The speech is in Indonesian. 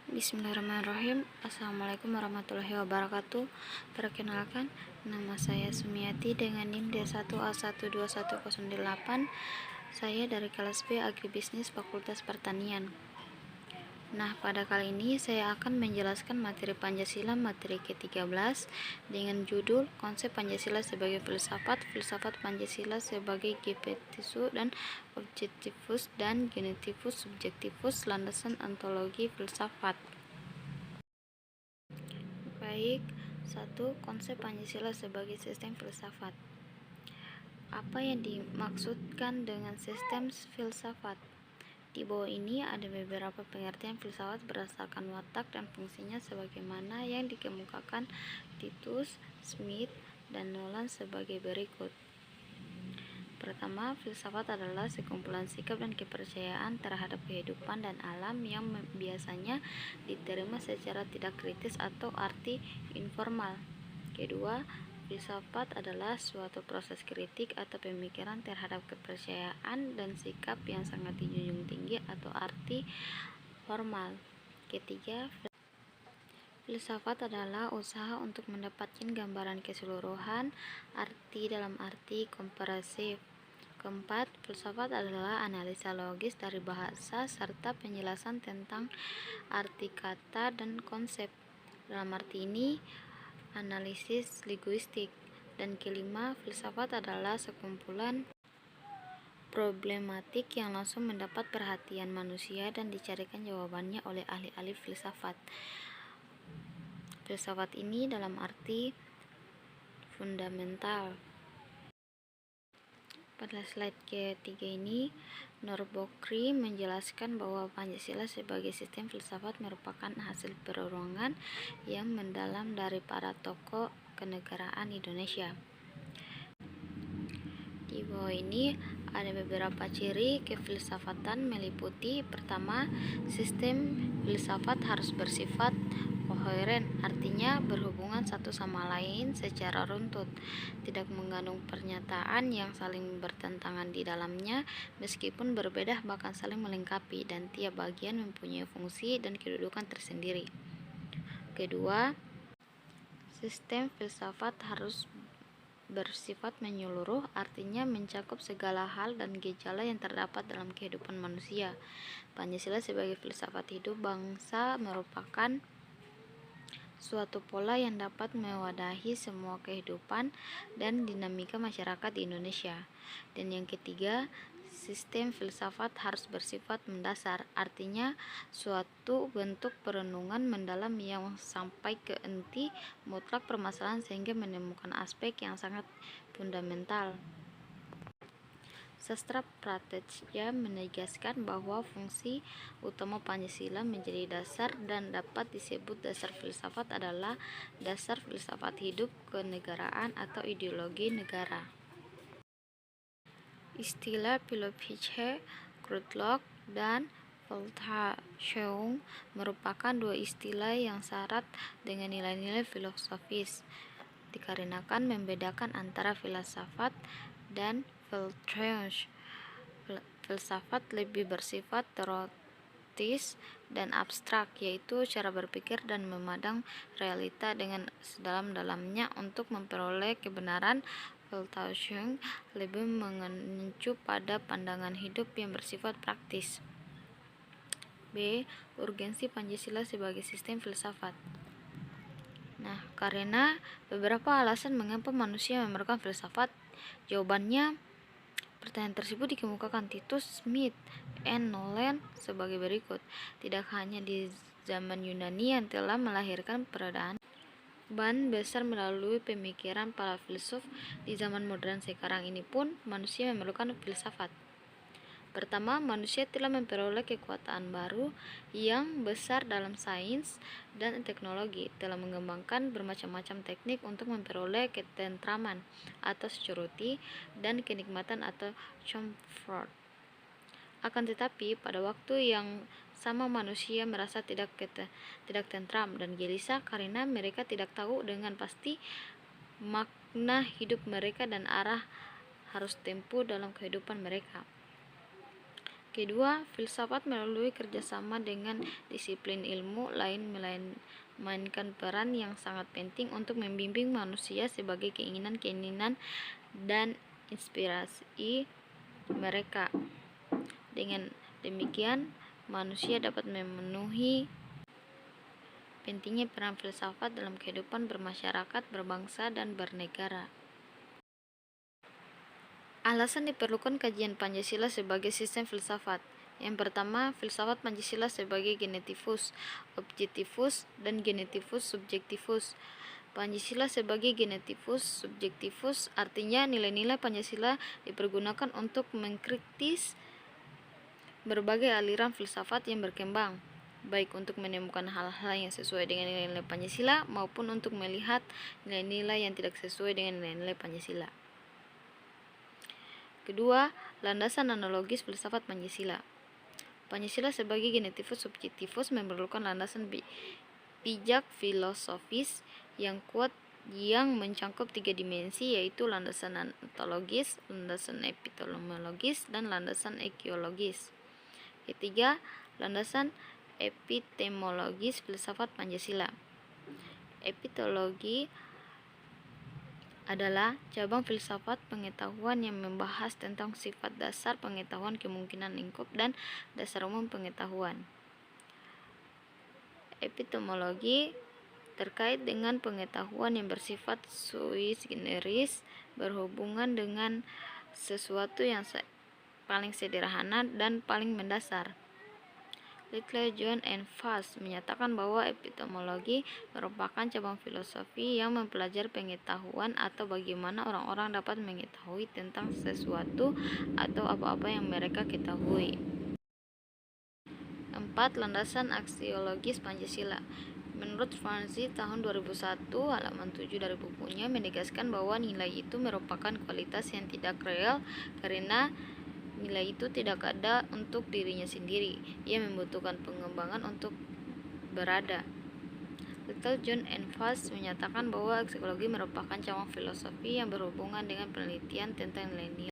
Bismillahirrahmanirrahim. Assalamualaikum warahmatullahi wabarakatuh. Perkenalkan, nama saya Sumiati dengan NIM D1A12108. Saya dari kelas B Agribisnis Fakultas Pertanian. Nah, pada kali ini saya akan menjelaskan materi Pancasila materi ke-13 dengan judul Konsep Pancasila sebagai Filsafat, Filsafat Pancasila sebagai Gepetisuo dan Objektifus dan Genitivus Subjektivus, Landasan Ontologi Filsafat. Baik, 1. Konsep Pancasila sebagai sistem filsafat. Apa yang dimaksudkan dengan sistem filsafat? Di bawah ini ada beberapa pengertian filsafat berdasarkan watak dan fungsinya sebagaimana yang dikemukakan Titus, Smith, dan Nolan sebagai berikut. Pertama, filsafat adalah sekumpulan sikap dan kepercayaan terhadap kehidupan dan alam yang biasanya diterima secara tidak kritis atau arti informal. Kedua, filsafat adalah suatu proses kritik atau pemikiran terhadap kepercayaan dan sikap yang sangat dijunjung tinggi atau arti formal. Ketiga, filsafat adalah usaha untuk mendapatkan gambaran keseluruhan arti dalam arti komprehensif. Keempat, filsafat adalah analisa logis dari bahasa serta penjelasan tentang arti kata dan konsep. Dalam arti ini, analisis linguistik. Dan kelima, filsafat adalah sekumpulan problematik yang langsung mendapat perhatian manusia dan dicarikan jawabannya oleh ahli-ahli filsafat. Filsafat ini dalam arti fundamental. Pada slide ketiga ini, Nurbakhri menjelaskan bahwa Pancasila sebagai sistem filsafat merupakan hasil perenungan yang mendalam dari para tokoh kenegaraan Indonesia. Di bawah ini ada beberapa ciri kefilsafatan meliputi: pertama, sistem filsafat harus bersifat koheren, artinya berhubungan satu sama lain secara runtut, tidak mengandung pernyataan yang saling bertentangan di dalamnya meskipun berbeda bahkan saling melengkapi, dan tiap bagian mempunyai fungsi dan kedudukan tersendiri. Kedua, sistem filsafat harus bersifat menyeluruh, artinya mencakup segala hal dan gejala yang terdapat dalam kehidupan manusia. Pancasila sebagai filsafat hidup bangsa merupakan suatu pola yang dapat mewadahi semua kehidupan dan dinamika masyarakat di Indonesia. Dan yang ketiga, sistem filsafat harus bersifat mendasar, artinya suatu bentuk perenungan mendalam yang sampai ke inti mutlak permasalahan sehingga menemukan aspek yang sangat fundamental. Sastra Pratistya menegaskan bahwa fungsi utama Pancasila menjadi dasar dan dapat disebut dasar filsafat adalah dasar filsafat hidup kenegaraan atau ideologi negara. Istilah Philosophische Grundlage dan Weltanschauung merupakan dua istilah yang syarat dengan nilai-nilai filosofis, dikarenakan membedakan antara filsafat dan Weltanschauung. Filsafat lebih bersifat teoritis dan abstrak, yaitu cara berpikir dan memandang realita dengan sedalam-dalamnya untuk memperoleh kebenaran. Weltanschauung lebih mengacu pada pandangan hidup yang bersifat praktis. B. Urgensi Pancasila sebagai sistem filsafat. Nah, karena beberapa alasan mengapa manusia memerlukan filsafat. Jawabannya, pertanyaan tersebut dikemukakan Titus, Smith, and Nolan sebagai berikut. Tidak hanya di zaman Yunani yang telah melahirkan perbedaan besar melalui pemikiran para filsuf, di zaman modern sekarang ini pun manusia memerlukan filsafat. Pertama, manusia telah memperoleh kekuatan baru yang besar dalam sains dan teknologi, telah mengembangkan bermacam-macam teknik untuk memperoleh ketentraman atau security dan kenikmatan atau comfort. Akan tetapi, pada waktu yang sama manusia merasa tidak tentram dan gelisah karena mereka tidak tahu dengan pasti makna hidup mereka dan arah harus tempuh dalam kehidupan mereka. Kedua, filsafat melalui kerjasama dengan disiplin ilmu lain memainkan peran yang sangat penting untuk membimbing manusia sebagai keinginan-keinginan dan inspirasi mereka. Dengan demikian, manusia dapat memenuhi pentingnya peran filsafat dalam kehidupan bermasyarakat, berbangsa, dan bernegara. Alasan diperlukan kajian Pancasila sebagai sistem filsafat. Yang pertama, filsafat Pancasila sebagai genetivus objektivus dan genetivus subjektivus. Pancasila sebagai genetivus subjektivus artinya nilai-nilai Pancasila dipergunakan untuk mengkritis berbagai aliran filsafat yang berkembang, baik untuk menemukan hal-hal yang sesuai dengan nilai-nilai Pancasila maupun untuk melihat nilai-nilai yang tidak sesuai dengan nilai-nilai Pancasila. Kedua, landasan analogis filsafat Pancasila. Pancasila sebagai genetivus subjektivus memerlukan landasan bijak filosofis yang kuat yang mencakup 3 dimensi, yaitu landasan ontologis, landasan epistemologis, dan landasan ekologis. Ketiga, landasan epistemologis filsafat Pancasila. Epistemologi adalah cabang filsafat pengetahuan yang membahas tentang sifat dasar pengetahuan, kemungkinan lingkup, dan dasar umum pengetahuan. Epistemologi terkait dengan pengetahuan yang bersifat sui generis, berhubungan dengan sesuatu yang paling sederhana dan paling mendasar. Littler, John, and Fuss menyatakan bahwa epistemologi merupakan cabang filosofi yang mempelajari pengetahuan atau bagaimana orang-orang dapat mengetahui tentang sesuatu atau apa-apa yang mereka ketahui. 4. Landasan aksiologis Pancasila. Menurut Franzi tahun 2001 halaman 7 dari bukunya menegaskan bahwa nilai itu merupakan kualitas yang tidak real karena nilai itu tidak ada untuk dirinya sendiri. Ia membutuhkan pengembangan untuk berada. Littler, John, and Fuss menyatakan bahwa psikologi merupakan cabang filosofi yang berhubungan dengan penelitian tentang nilai-nilai